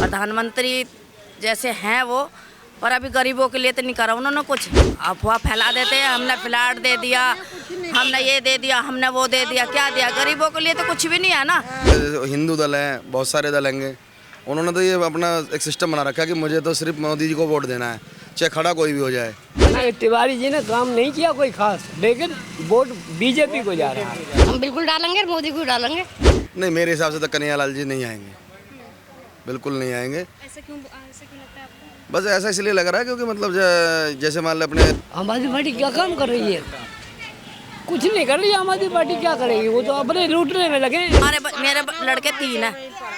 प्रधानमंत्री जैसे हैं वो, पर अभी गरीबों के लिए तो नहीं करा उन्होंने कुछ। अफवाह फैला देते हैं, हमने फ्लैट दे दिया, हमने ये दे दिया, हमने वो दे दिया। क्या दिया? गरीबों के लिए तो कुछ भी नहीं है ना। हिंदू दल हैं, बहुत सारे दल हैं, उन्होंने तो ये अपना एक सिस्टम बना रखा है कि मुझे तो सिर्फ मोदी जी को वोट देना है, चाहे खड़ा कोई भी हो जाए। तिवारी जी ने काम नहीं किया कोई खास, लेकिन वोट बीजेपी को जा रहा है। हम बिल्कुल डालेंगे, मोदी को डालेंगे। नहीं, मेरे हिसाब से तो कन्हैयालाल जी नहीं आएंगे, बिल्कुल नहीं आएंगे। ऐसा क्यों लगता है आपको? बस ऐसा इसलिए लग रहा है क्योंकि मतलब जैसे मान लो अपने आम आदमी पार्टी क्या काम कर रही है? कुछ नहीं कर रही आम आदमी पार्टी, क्या करेगी? वो तो अपने लूटने में लगे। मेरे लड़के 3 हैं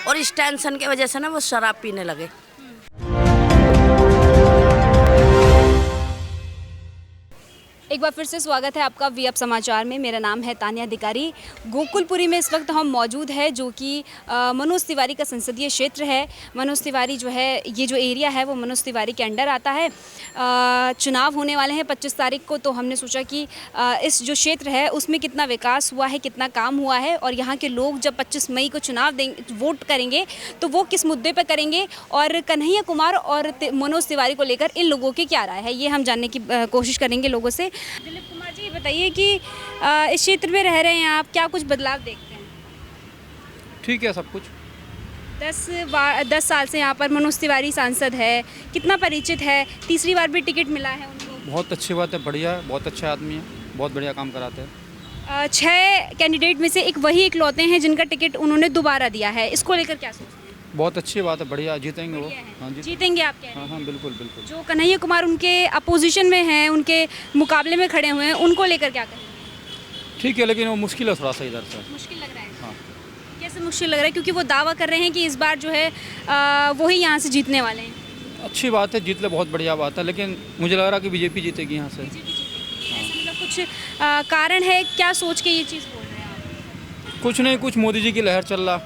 और इस टेंशन की वजह से ना वो शराब पीने लगे। एक बार फिर से स्वागत है आपका वी अब समाचार में। मेरा नाम है तानिया अधिकारी। गोकुलपुरी में इस वक्त हम मौजूद है, जो कि मनोज तिवारी का संसदीय क्षेत्र है। मनोज तिवारी जो है, ये जो एरिया है वो मनोज तिवारी के अंडर आता है। चुनाव होने वाले हैं 25 तारीख को, तो हमने सोचा कि इस जो क्षेत्र है उसमें कितना विकास हुआ है, कितना काम हुआ है, और यहाँ के लोग जब 25 मई को चुनाव देंगे, वोट करेंगे, तो वो किस मुद्दे पर करेंगे, और कन्हैया कुमार और मनोज तिवारी को लेकर इन लोगों की क्या राय है, ये हम जानने की कोशिश करेंगे लोगों से। दिलीप कुमार जी, बताइए कि इस क्षेत्र में रह रहे हैं आप, क्या कुछ बदलाव देखते हैं? ठीक है, सब कुछ। 10 साल से यहाँ पर मनोज तिवारी सांसद है, कितना परिचित है? तीसरी बार भी टिकट मिला है उनको। बहुत अच्छी बात है, बढ़िया है, बहुत अच्छे आदमी है, बहुत बढ़िया काम कराते हैं। 6 कैंडिडेट में से वही इकलौते हैं जिनका टिकट उन्होंने दोबारा दिया है, इसको लेकर क्या सोचते हैं? बहुत अच्छी बात है, बढ़िया, जीतेंगे वो। हाँ, जीतेंगे आप कह रहे हैं? हाँ, बिल्कुल बिल्कुल। जो कन्हैया कुमार उनके अपोजिशन में हैं, उनके मुकाबले में खड़े हुए हैं, उनको लेकर क्या कहेंगे? ठीक है, लेकिन वो मुश्किल है थोड़ा सा इधर से। मुश्किल लग रहा है? हाँ। कैसे मुश्किल लग रहा है? क्योंकि वो दावा कर रहे हैं कि इस बार जो है वही यहाँ से जीतने वाले हैं। अच्छी बात है, जीत ले, बहुत बढ़िया बात है, लेकिन मुझे लग रहा है कि बीजेपी जीतेगी यहाँ से। ऐसा मतलब कुछ कारण है, क्या सोच के ये चीज़ बोल रहे हैं आप? कुछ नहीं, कुछ मोदी जी की लहर चल रहा,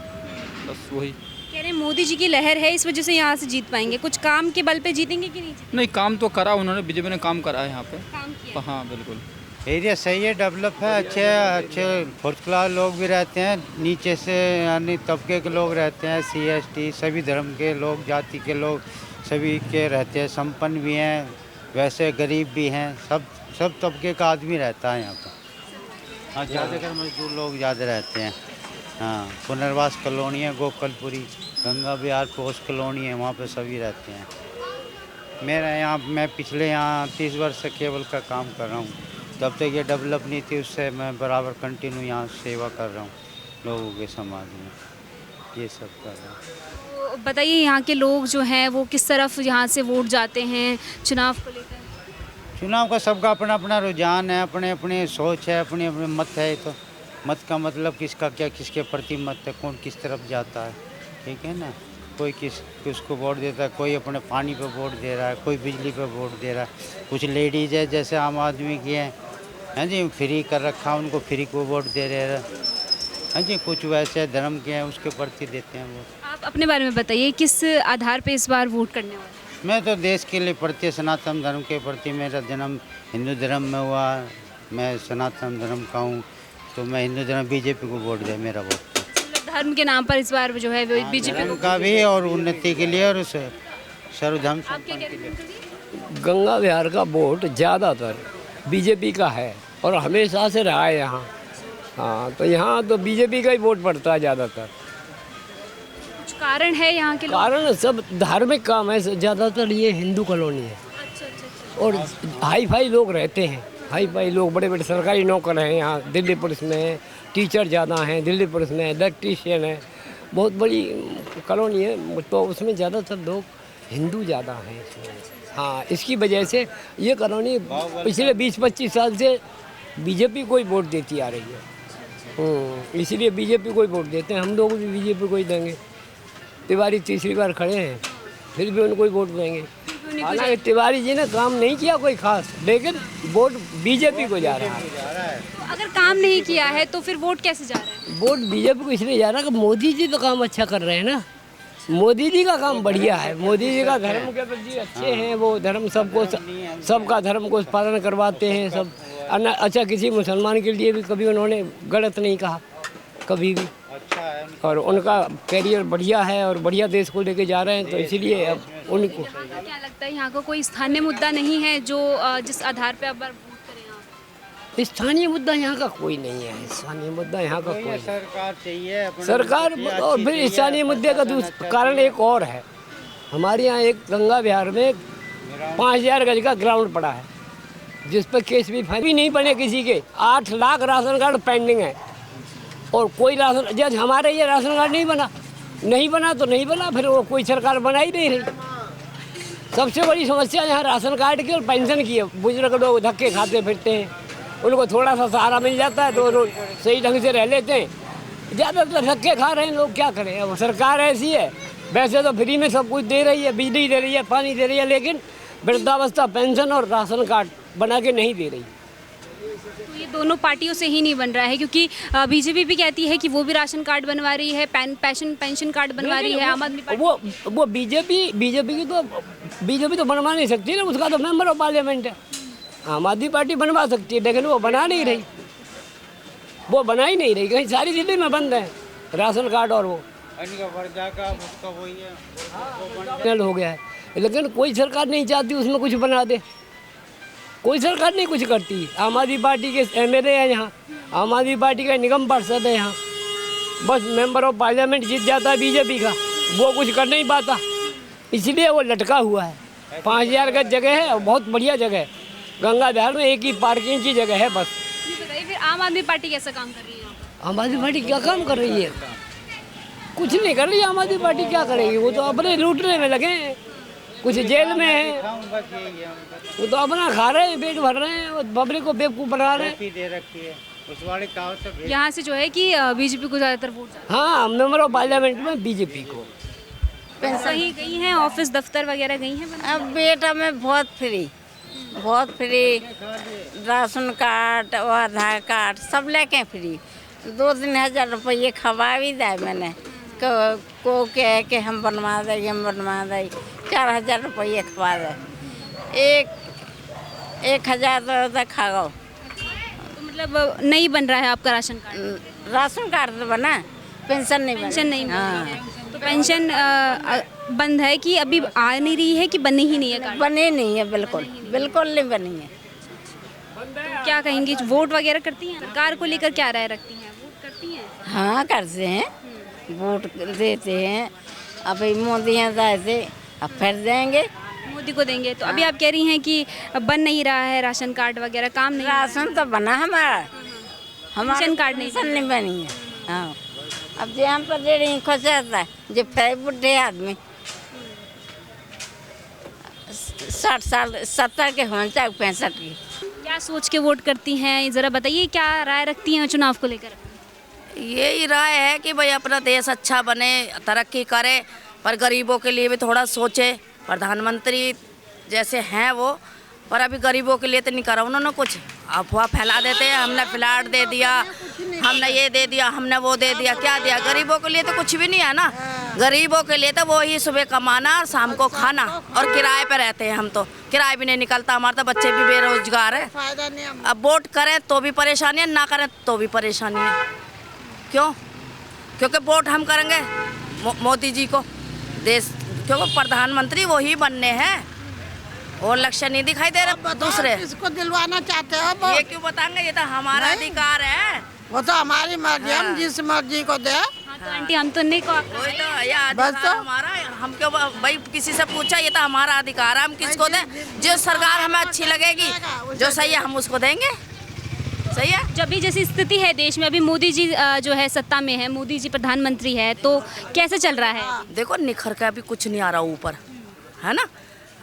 बस वही कह रहे हैं मोदी जी की लहर है, इस वजह से यहाँ से जीत पाएंगे। कुछ काम के बल पे जीतेंगे कि नहीं जीतेंगे? नहीं, काम तो करा उन्होंने, बीजेपी ने काम करा है यहाँ पे। काम किया। हाँ, बिल्कुल। एरिया सही है, डेवलप है, अच्छे फर्स्ट क्लास लोग भी रहते हैं, नीचे से यानी तबके के लोग रहते हैं, CST सभी धर्म के लोग, जाति के लोग सभी के रहते हैं, संपन्न भी हैं, वैसे गरीब भी हैं, सब तबके का आदमी रहता है यहाँ पर। हाँ, ज़्यादातर मजदूर लोग ज़्यादा रहते हैं। हाँ, पुनर्वास कॉलोनी है, गोकुलपुरी, गंगा विहार पोस्ट कॉलोनी है, वहाँ पे सभी रहते हैं। मैं पिछले यहाँ 30 वर्ष से केबल का काम कर रहा हूँ, तब तक ये डेवलप नहीं थी, उससे मैं बराबर कंटिन्यू यहाँ सेवा कर रहा हूँ लोगों के समाज में, ये सब कर रहा हूँ। तो बताइए, यहाँ के लोग जो हैं वो किस तरफ यहाँ से वोट जाते हैं चुनाव को लेकर? चुनाव का सबका अपना अपना रुझान है, अपने अपने सोच है, अपने अपने मत है। तो मत का मतलब किसका क्या, किसके प्रति मत है, कौन किस तरफ जाता है, ठीक है ना। कोई किसको वोट देता है, कोई अपने पानी पे वोट दे रहा है, कोई बिजली पे वोट दे रहा है। कुछ लेडीज़ है जैसे आम आदमी की हैं जी, फ्री कर रखा, उनको फ्री को वोट दे रहे हैं। हाँ जी, कुछ वैसे धर्म के हैं, उसके प्रति देते हैं वोट। आप अपने बारे में बताइए, किस आधार पे इस बार वोट करने वाले हैं? मैं तो देश के लिए प्रति, सनातन धर्म के प्रति, मेरा जन्म हिंदू धर्म में हुआ, मैं सनातन धर्म का हूँ, तो मैं हिंदू धर्म, बीजेपी को वोट दे, मेरा वोट। धर्म के नाम पर इस बार जो है बीजेपी का भी, और उन्नति के लिए, और सर्वधर्म के लिए। गंगा विहार का वोट ज़्यादातर बीजेपी का है और हमेशा से रहा है यहाँ। हाँ, तो यहाँ तो बीजेपी का ही वोट पड़ता है ज़्यादातर। कुछ कारण है यहाँ के? कारण सब धार्मिक काम है ज़्यादातर, ये हिंदू कॉलोनी है। अच्छा। और हाई फाई लोग रहते हैं, हाई फाई लोग, बड़े बड़े सरकारी नौकर हैं यहाँ। दिल्ली पुलिस में टीचर ज़्यादा हैं, दिल्ली पुलिस में इलेक्ट्रीशियन है, बहुत बड़ी कॉलोनी है, तो उसमें ज़्यादातर लोग हिंदू ज़्यादा हैं इसमें। हाँ, इसकी वजह से ये कॉलोनी पिछले 20-25 साल से बीजेपी को ही वोट देती आ रही है। इसलिए बीजेपी को ही वोट देते हैं, हम लोग भी बीजेपी को ही देंगे। तिवारी तीसरी बार खड़े हैं, फिर भी उनको ही वोट देंगे। हालांकि तिवारी जी ने काम नहीं किया कोई खास, लेकिन वोट बीजेपी को जा रहा है। तो अगर काम नहीं किया है तो फिर वोट कैसे जा रहा है? वोट बीजेपी को इसलिए जा रहा है कि मोदी जी तो काम अच्छा कर रहे हैं ना, मोदी जी का काम बढ़िया है, मोदी जी का धर्म के प्रति अच्छे हैं, वो धर्म सबका धर्म को पालन करवाते हैं सब। अच्छा, किसी मुसलमान के लिए भी कभी उन्होंने गलत नहीं कहा, कभी भी। अच्छा है। और उनका कैरियर बढ़िया है और बढ़िया देश को लेके जा रहे हैं, तो इसलिए अब उनको। क्या लगता है यहाँ का कोई स्थानीय मुद्दा नहीं है जो जिस आधार पे अब वोट करें आप? स्थानीय मुद्दा यहाँ का कोई नहीं है, स्थानीय मुद्दा यहाँ का कोई नहीं। सरकार चाहिए अपना सरकार अच्छी और फिर चाहिए, स्थानीय मुद्दे का दूसरा कारण एक और है। हमारे यहाँ एक गंगा विहार में 5000 गज का ग्राउंड पड़ा है, जिस पर केस भी नहीं बने किसी के। 8 लाख राशन कार्ड पेंडिंग है और कोई राशन, जब हमारे ये राशन कार्ड नहीं बना तो नहीं बना, फिर वो कोई सरकार बना ही नहीं रही। सबसे बड़ी समस्या यहाँ राशन कार्ड की और पेंशन की है। बुजुर्ग लोग धक्के खाते फिरते हैं, उनको थोड़ा सा सहारा मिल जाता है तो वो सही ढंग से रह लेते हैं। ज़्यादातर धक्के खा रहे हैं लोग, क्या करें। अब सरकार ऐसी है, वैसे तो फ्री में सब कुछ दे रही है, बिजली दे रही है, पानी दे रही है, लेकिन वृद्धावस्था पेंशन और राशन कार्ड बना के नहीं दे रही। तो ये दोनों पार्टियों से ही नहीं बन रहा है, क्योंकि बीजेपी भी कहती है कि वो भी राशन कार्ड बनवा रही है, पेंशन कार्ड बनवा रही है। आम आदमी पार्टी वो बीजेपी तो बनवा नहीं सकती ना, उसका तो मेंबर ऑफ पार्लियामेंट है। आम आदमी पार्टी बनवा सकती है, लेकिन वो बना नहीं रही, वो बना ही नहीं रही। कहीं सारी दिल्ली में बंद है राशन कार्ड, और वो उसका वही है हो गया है। लेकिन कोई सरकार नहीं चाहती उसमें कुछ बना दे, कोई सरकार नहीं कुछ करती। आम आदमी पार्टी के MLA हैं यहाँ, आम आदमी पार्टी का निगम पार्षद है यहाँ, बस मेंबर ऑफ पार्लियामेंट जीत जाता है बीजेपी का, वो कुछ कर नहीं पाता, इसलिए वो लटका हुआ है। 5000 गज जगह है और बहुत बढ़िया जगह है। गंगा विहार में एक ही पार्किंग की जगह है बस। बताइए फिर आम आदमी पार्टी कैसा काम कर रही है? आम आदमी पार्टी क्या काम कर रही है? कुछ नहीं कर रही आम आदमी पार्टी, क्या करेगी? वो तो अपने लूटने में लगे हैं, कुछ जेल में है, वो तो अपना खा रहे हैं, पेट भर रहे हैं और पब्लिक को बेवकूफ़ बना रहे हैं। दे रखी है उस वाले यहाँ से जो है कि बीजेपी को ज़्यादातर वोट जाता हाँ, मेंबर ऑफ पार्लियामेंट में बीजेपी को। है। कहीं गई हैं ऑफिस दफ्तर वगैरह गई हैं? अब बेटा में बहुत फ्री राशन कार्ड और आधार कार्ड सब लेके फ्री। 2-3 हज़ार रुपये खवा भी दिए मैंने को कह के हम बनवा दें 4,000 रुपये खवा दे। 1,000 तक खा गो। तो मतलब नहीं बन रहा है आपका राशन कार्ड? राशन कार्ड तो बना, पेंशन नहीं बना। पेंशन नहीं बन रही है। तो पेंशन बंद है कि अभी आ नहीं रही है कि बनी ही नहीं है कार्ड? बनी नहीं है, बिल्कुल नहीं बनी है। तो क्या कहेंगी, वोट वगैरह करती हैं? सरकार को लेकर क्या राय रखती हैं? वोट करती हैं? हाँ करते हैं, वोट देते हैं। अभी मोदी हैं ऐसे, अब फिर देंगे, मोदी को देंगे। तो अभी आप कह रही हैं कि बन नहीं रहा है राशन कार्ड वगैरह, काम नहीं? राशन तो बना हमारा पेंशन कार्ड नहीं पेंशन नहीं बनी है। हाँ, अब जो हम पर दे रही खुश रहता है, जो फिर बुढ़े आदमी 60 साल 70 के होने चाहे 65 की। क्या सोच के वोट करती हैं, ज़रा बताइए, क्या राय रखती हैं चुनाव को लेकर? यही राय है कि भाई अपना देश अच्छा बने, तरक्की करे, पर गरीबों के लिए भी थोड़ा सोचे। प्रधानमंत्री जैसे हैं वो, पर अभी गरीबों के लिए तो नहीं करा उन्होंने कुछ। अफवाह फैला देते हैं, हमने फ्लैट दे दिया, हमने ये दे दिया, हमने वो दे दिया। क्या दिया? गरीबों के लिए तो कुछ भी नहीं है ना। गरीबों के लिए तो वो ही सुबह कमाना और शाम को खाना, और किराए पे रहते हैं हम, तो किराए भी नहीं निकलता हमारा, तो बच्चे भी बेरोजगार है। अब वोट करें तो भी परेशानी है, ना करें तो भी परेशानी है। क्यों? क्योंकि वोट हम करेंगे मोदी जी को, देश, क्योंकि प्रधानमंत्री वही बनने हैं, और लक्ष्य नहीं दिखाई दे रहा दूसरे। इसको दिलवाना चाहते हो? ये क्यों बताएंगे? ये तो हमारा अधिकार है, वो तो हमारी मर्जी, हम जिस मर्जी को दे। हाँ तो आंटी, हम तो नहीं कहा। वही तो, ये अधिकार हमारा है। हम क्यों भाई किसी से पूछा? ये तो हमारा अधिकार है, हम किसको दें? जो सरकार हमें अच्छी लगेगी, जो सही है, हम उसको देंगे। सही है। जब भी जैसी स्थिति है देश में, अभी मोदी जी जो है सत्ता में है, मोदी जी प्रधानमंत्री है, तो कैसे चल रहा है? देखो निखर का अभी कुछ नहीं आ रहा ऊपर, है ना।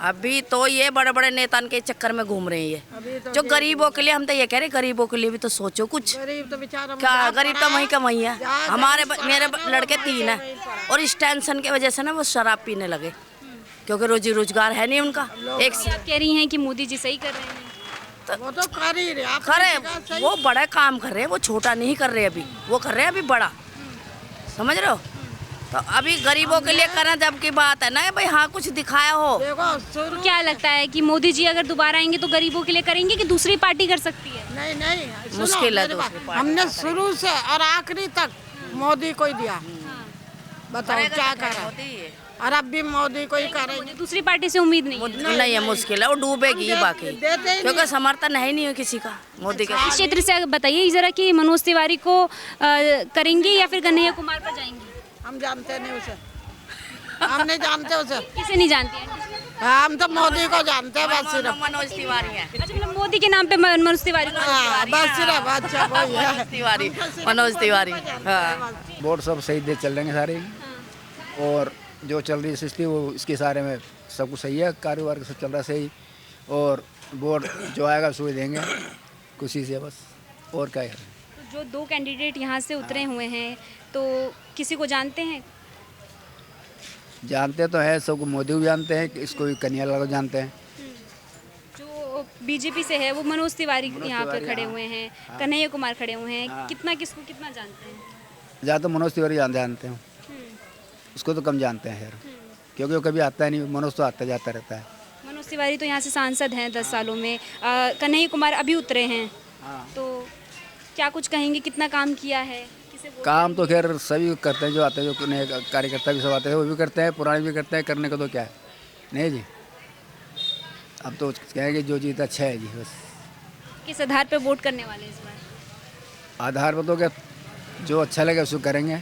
अभी तो ये बड़े बड़े नेता के चक्कर में घूम रहे हैं। जो गरीबों के लिए, हम तो ये कह रहे, गरीबों के लिए भी तो सोचो कुछ। गरीब तो बेचारा, क्या गरीब तो वहीं का वहीं है। मेरे लड़के 3 हैं, और इस टेंशन की वजह से ना वो शराब पीने लगे, क्योंकि रोजी रोजगार है नहीं उनका। एक आप कह रही हैं कि मोदी जी सही कर रहे हैं? वो तो कर ही रहे, करे, वो बड़ा काम कर रहे हैं, वो छोटा नहीं कर रहे अभी, वो कर रहे हैं अभी बड़ा, समझ रहे हो। तो अभी गरीबों के लिए करना जब की बात है ना भाई, हाँ कुछ दिखाया हो। तो क्या लगता है कि मोदी जी अगर दोबारा आएंगे तो गरीबों के लिए करेंगे कि दूसरी पार्टी कर सकती है? नहीं, मुश्किल है। हमने शुरू से और आखिरी तक मोदी को ही दिया। बताओ क्या करा। और अब भी मोदी को ही करेंगे। दूसरी पार्टी से उम्मीद नहीं है। नहीं है, मुश्किल है, वो डूबेगी ही बाकी, देते ही क्योंकि समर्थन है ही नहीं है किसी का मोदी के। इस क्षेत्र से बताइए जरा कि मनोज तिवारी को करेंगे या फिर कन्हैया कुमार पर जाएंगे? हम जानते नहीं उसे, हम नहीं जानते उसे। किसे नहीं जानते हैं? हम तो मोदी को जानते हैं बस सिर्फ। मनोज तिवारी है। अच्छा, मतलब मोदी के नाम पे मनोज तिवारी को हाँ, बस सिर्फ अच्छा कोई है। तिवारी, मनोज तिवारी। हाँ, वोट सब सही दे चल रहे हैं सारे, और जो चल रही है सिस्टम वो इसके सारे में सब कुछ सही है, कारोबार सब चल रहा है सही, और वोट जो आएगा उसको ही देंगे खुशी से बस, और क्या करें। तो जो दो कैंडिडेट यहाँ से उतरे हुए हैं तो किसी को जानते हैं? जानते तो है सबको, मोदी को जानते हैं, इसको भी कन्हैया लाल को जानते हैं। जो बीजेपी से है वो मनोज तिवारी यहाँ पे खड़े हुए हैं, कन्हैया कुमार खड़े हुए हैं, कितना किसको कितना जानते हैं? ज़्यादा मनोज तिवारी जानते हैं, उसको तो कम जानते हैं यार, क्योंकि वो कभी आता है नहीं, मनोज तो आता जाता रहता है। मनोज तिवारी तो यहाँ से सांसद हैं 10 सालों में, कन्हैया कुमार अभी उतरे हैं, तो क्या कुछ कहेंगे, कितना काम किया है? किसे काम तो खैर सभी करते हैं, जो आते हैं, जो नए कार्यकर्ता भी सब आते हैं वो भी करते हैं, पुराने भी करते हैं, करने को तो क्या है नहीं जी। अब तो कहेंगे जो जीता अच्छा है जी बस। किस आधार पे वोट करने वाले हैं इस बार? आधार पर तो क्या, जो अच्छा लगे उसको करेंगे।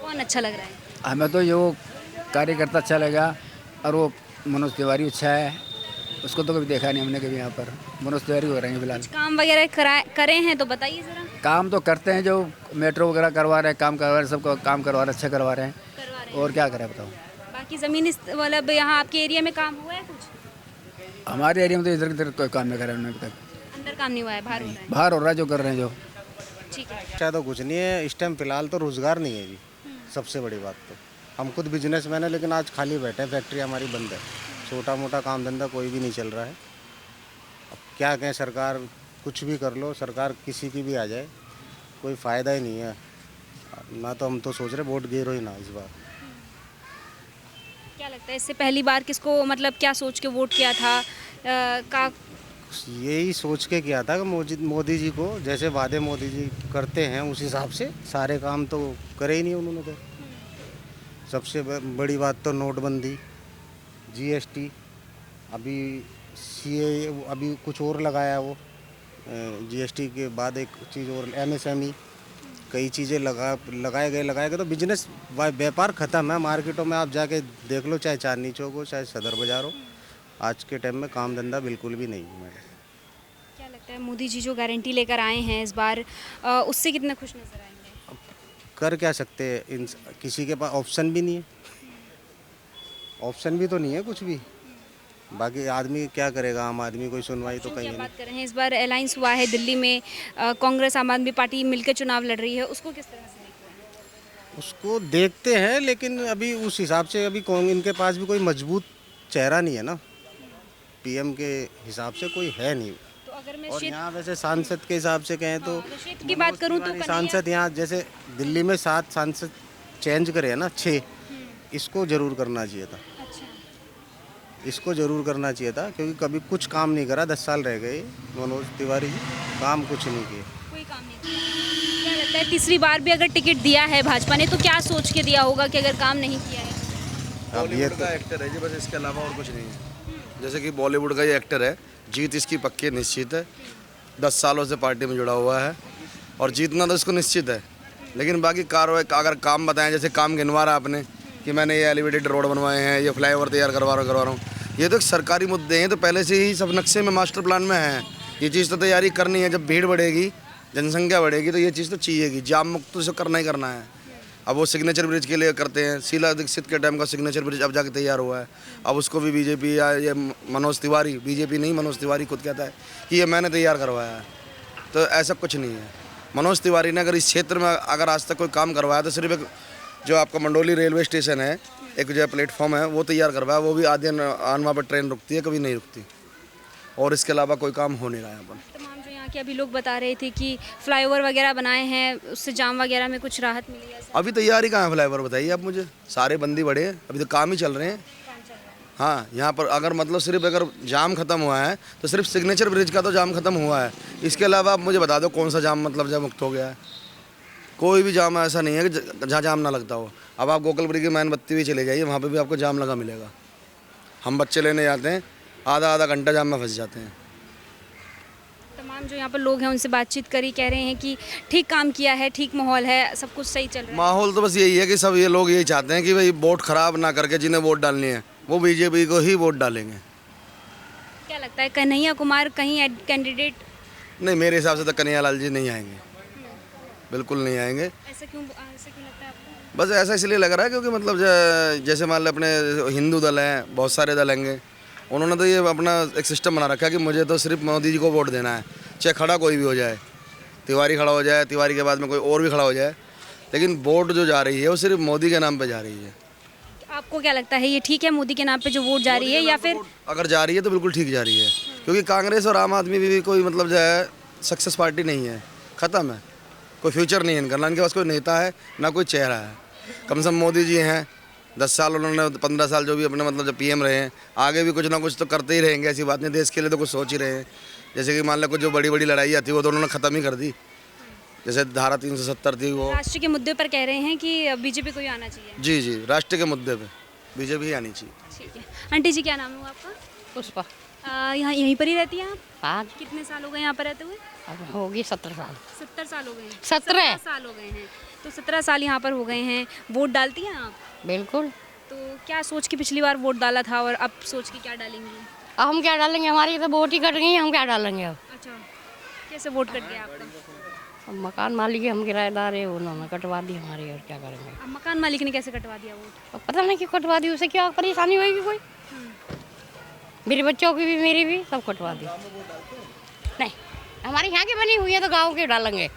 कौन अच्छा लग रहा है? हमें तो जो कार्यकर्ता अच्छा लगा, और वो मनोज तिवारी अच्छा है, उसको तो कभी देखा नहीं हमने कभी यहाँ पर। मनोज तिवारी हो रहे हैं फिलहाल। काम वगैरह करे हैं तो बताइए जरा। काम तो करते हैं, जो मेट्रो वगैरह करवा रहे हैं, काम करवा रहे हैं, सबको काम करवा रहे हैं, अच्छा करवा रहे हैं, और क्या करें बताओ। बाकी ज़मीन मतलब यहाँ आपके एरिया में काम हुआ है कुछ? हमारे एरिया में तो इधर इधर कोई काम नहीं करा उन्होंने अभी तक। अंदर काम नहीं हुआ है, बाहर हो रहा है? बाहर हो रहा है जो कर रहे हैं जो। ठीक है। अच्छा तो कुछ नहीं है इस टाइम फिलहाल तो रोज़गार नहीं है जी, सबसे बड़ी बात तो। हम खुद बिजनेसमैन है लेकिन आज खाली बैठे हैं, फैक्ट्री हमारी बंद है, छोटा मोटा काम धंधा कोई भी नहीं चल रहा है। अब क्या कहें, सरकार कुछ भी कर लो, सरकार किसी की भी आ जाए कोई फ़ायदा ही नहीं है ना। तो हम तो सोच रहे वोट गिरो ही ना इस बार। क्या लगता है इससे पहली बार किसको, मतलब क्या सोच के वोट किया था? का यही सोच के किया था कि मोदी जी को जैसे वादे मोदी जी करते हैं उस हिसाब से सारे काम तो करे ही नहीं उन्होंने। तो सबसे बड़ी बात तो नोटबंदी, जीएसटी, अभी सीए, अभी कुछ और लगाया वो जीएसटी के बाद एक चीज़ और, एमएसएमई, कई चीज़ें लगाए गए तो बिजनेस व्यापार ख़त्म है। मार्केटों में आप जाके देख लो, चाहे चांदनी चौक हो चाहे सदर बाज़ार हो, आज के टाइम में काम धंधा बिल्कुल भी नहीं है। मैडम क्या लगता है मोदी जी जो गारंटी लेकर आए हैं इस बार, उससे कितने खुश नजर आएंगे? कर क्या सकते हैं, किसी के पास ऑप्शन भी नहीं है, ऑप्शन भी तो नहीं है कुछ भी। बाकी आदमी क्या करेगा, आम आदमी कोई सुनवाई तो कहीं नहीं। बात कर रहे हैं इस बार अलायंस हुआ है दिल्ली में, कांग्रेस आम आदमी पार्टी मिलकर चुनाव लड़ रही है, उसको किस तरह से देखते हैं? उसको देखते हैं लेकिन अभी उस हिसाब से अभी इनके पास भी कोई मजबूत चेहरा नहीं है ना, पीएम के हिसाब से कोई है नहीं। तो अगर मैं और यहाँ वैसे सांसद के हिसाब से कहें तो क्षेत्र की बात करूं तो सांसद यहाँ जैसे दिल्ली में 7 सांसद चेंज करे है ना, 6, इसको जरूर करना चाहिए था। इसको जरूर करना चाहिए था क्योंकि कभी कुछ काम नहीं करा, 10 साल रह गए मनोज तिवारी जी, काम कुछ नहीं किए, कोई काम नहीं किया। क्या लगता है तीसरी बार भी अगर टिकट दिया है भाजपा ने तो क्या सोच के दिया होगा कि अगर काम नहीं किया है? अब ये तो एक्टर है जी, बस इसके अलावा और कुछ नहीं है। जैसे कि बॉलीवुड का ये एक्टर है, जीत इसकी पक्की निश्चित है, 10 सालों से पार्टी में जुड़ा हुआ है और जीतना तो इसको निश्चित है। लेकिन बाकी कार्रवाई अगर काम बताएं, जैसे काम गिनवा रहा आपने कि मैंने ये एलिवेटेड रोड बनवाए हैं, ये फ्लाईओवर तैयार करवा रहा हूँ, ये तो एक सरकारी मुद्दे हैं, तो पहले से ही सब नक्शे में मास्टर प्लान में हैं। ये चीज़ तो तैयारी करनी है, जब भीड़ बढ़ेगी, जनसंख्या बढ़ेगी तो ये चीज़ तो चाहिएगी, जाम मुक्त तो इसे करना ही करना है। अब वो सिग्नेचर ब्रिज के लिए करते हैं, शीला दीक्षित के टाइम का सिग्नेचर ब्रिज अब जाके तैयार हुआ है, अब उसको भी बीजेपी या ये मनोज तिवारी, बीजेपी नहीं मनोज तिवारी खुद कहता है कि ये मैंने तैयार करवाया है। तो ऐसा कुछ नहीं है। मनोज तिवारी ने अगर इस क्षेत्र में अगर आज तक कोई काम करवाया तो सिर्फ एक जो आपका मंडोली रेलवे स्टेशन है, एक जो प्लेटफॉर्म है वो तैयार करवाया, वो भी आधे आन वहाँ पर ट्रेन रुकती है, कभी नहीं रुकती, और इसके अलावा कोई काम हो नहीं रहा है यहाँ पर। तमाम जो यहाँ के अभी लोग बता रहे थे कि फ्लाईओवर वगैरह बनाए हैं, उससे जाम वगैरह में कुछ राहत मिली है? अभी तैयारी कहाँ है फ्लाईओवर, बताइए आप मुझे, सारे बंदी बड़े हैं, अभी तो काम ही चल रहे हैं। हाँ, यहाँ पर अगर मतलब सिर्फ अगर जाम खत्म हुआ है तो सिर्फ सिग्नेचर ब्रिज का तो जाम खत्म हुआ है, इसके अलावा आप मुझे बता दो कौन सा जाम मतलब जब मुक्त हो गया है। कोई भी जाम ऐसा नहीं है कि जहाँ जाम ना लगता हो। अब आप गोकुलपुरी की मैन बत्ती भी चले जाइए, वहाँ पे भी आपको जाम लगा मिलेगा। हम बच्चे लेने जाते हैं, आधा घंटा जाम में फंस जाते हैं। तमाम जो यहाँ पर लोग हैं उनसे बातचीत करी, कह रहे हैं कि ठीक काम किया है, ठीक माहौल है, सब कुछ सही चल रहा है। माहौल तो बस यही है कि सब ये लोग यही चाहते हैं कि भाई वोट खराब ना करके जिन्हें वोट डालनी है वो बीजेपी को ही वोट डालेंगे। क्या लगता है कन्हैया कुमार कहीं कैंडिडेट? नहीं, मेरे हिसाब से तो कन्हैयालाल जी नहीं आएंगे, बिल्कुल नहीं आएंगे। ऐसा क्यों लगता है आपको? बस ऐसा इसलिए लग रहा है क्योंकि मतलब जैसे मान लो अपने हिंदू दल हैं, बहुत सारे दल होंगे, उन्होंने तो ये अपना एक सिस्टम बना रखा है कि मुझे तो सिर्फ मोदी जी को वोट देना है, चाहे खड़ा कोई भी हो जाए, तिवारी खड़ा हो जाए, तिवारी के बाद में कोई और भी खड़ा हो जाए, लेकिन वोट जो जा रही है वो सिर्फ मोदी के नाम पे जा रही है। आपको क्या लगता है ये ठीक है मोदी के नाम पे जो वोट जा रही है, या फिर अगर जा रही है तो बिल्कुल ठीक जा रही है, क्योंकि कांग्रेस और आम आदमी भी कोई मतलब जो है सक्सेस पार्टी नहीं है, ख़त्म है, कोई फ्यूचर नहीं है इनका, ना इनके पास कोई नेता है ना कोई चेहरा है। कम से कम मोदी जी हैं, 10 साल उन्होंने, 15 साल जो भी अपने मतलब जब पीएम रहे हैं, आगे भी कुछ ना कुछ तो करते ही रहेंगे, ऐसी बात नहीं, देश के लिए तो कुछ सोच ही रहे हैं। जैसे कि मान लो कुछ जो बड़ी बड़ी लड़ाई थी वो तो उन्होंने ख़त्म ही कर दी, जैसे धारा 370 थी वो। राष्ट्र के मुद्दे पर कह रहे हैं कि बीजेपी को ही आना चाहिए। जी जी, राष्ट्र के मुद्दे पे बीजेपी ही आनी चाहिए। ठीक है। आंटी जी क्या नाम है वो आपका? पुष्पा। यहाँ यहीं पर ही रहती हैं आप? हाँ, कितने साल हो गए यहाँ पर रहते हुए? अब होगी 17 साल। 70 साल हो गए हैं। 17 साल हो गए हैं। तो 17 साल यहाँ पर हो गए हैं, वोट डालती हैं आप? बिल्कुल। तो क्या सोच के पिछली बार वोट डाला था और अब सोच के क्या डालेंगी? अब हम क्या डालेंगे, हमारी तो वोट ही कट गई, हम क्या डालेंगे अब। अच्छा, कैसे वोट कट गया आपका? अब मकान मालिक हम किराएदार है, उन्होंने कटवा दी हमारी, और क्या करेंगे। अब मकान मालिक ने कैसे कटवा दिया वोट? अब पता नहीं क्यों कटवा दी, उसे क्या परेशानी होगी कोई। मेरे बच्चों की भी, मेरी भी, सब कटवा दी। नहीं, हमारी यहाँ की बनी हुई है तो गाँव के डालेंगे।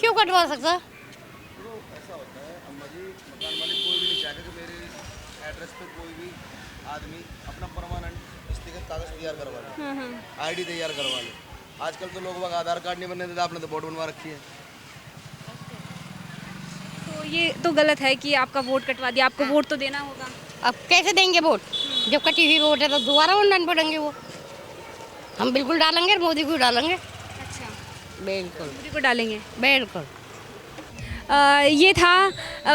क्यों कटवा सकता? आदमी अपना परमानेंट व्यक्तिगत कागज तैयार करवा ले, आईडी तैयार करवा ले। आजकल तो लोग आधार कार्ड नहीं बनने देते, आपने तो वोट बनवा रखी है। तो ये तो गलत है कि आपका वोट कटवा दिया, आपको वोट तो देना होगा। अब कैसे देंगे वोट? जब कटी हुई वोट है तो दोबारा ऑनलाइन पड़ेंगे वो। हम बिल्कुल डालेंगे, मोदी को डालेंगे। अच्छा, बिल्कुल मोदी को डालेंगे। बिल्कुल। ये था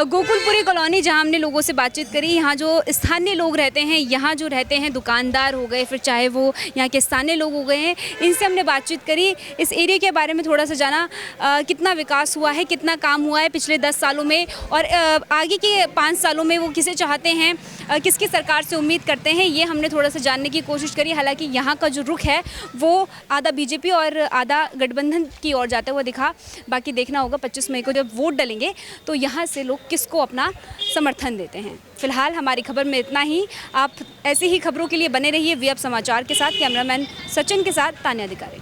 गोकुलपुरी कॉलोनी, जहां हमने लोगों से बातचीत करी। यहाँ जो स्थानीय लोग रहते हैं, यहाँ जो रहते हैं दुकानदार हो गए, फिर चाहे वो यहाँ के स्थानीय लोग हो गए हैं, इनसे हमने बातचीत करी। इस एरिया के बारे में थोड़ा सा जाना, कितना विकास हुआ है, कितना काम हुआ है पिछले 10 सालों में, और आगे के 5 सालों में वो किसे चाहते हैं, किसकी सरकार से उम्मीद करते हैं, ये हमने थोड़ा सा जानने की कोशिश करी। हालाँकि यहाँ का जो रुख है वो आधा बीजेपी और आधा गठबंधन की ओर जाता हुआ दिखा। बाकी देखना होगा 25 मई को जब वोट डलेंगे तो यहाँ से लोग किसको अपना समर्थन देते हैं। फिलहाल हमारी खबर में इतना ही। आप ऐसी ही खबरों के लिए बने रहिए वी अब समाचार के साथ। कैमरामैन सचिन के साथ तान्या अधिकारी।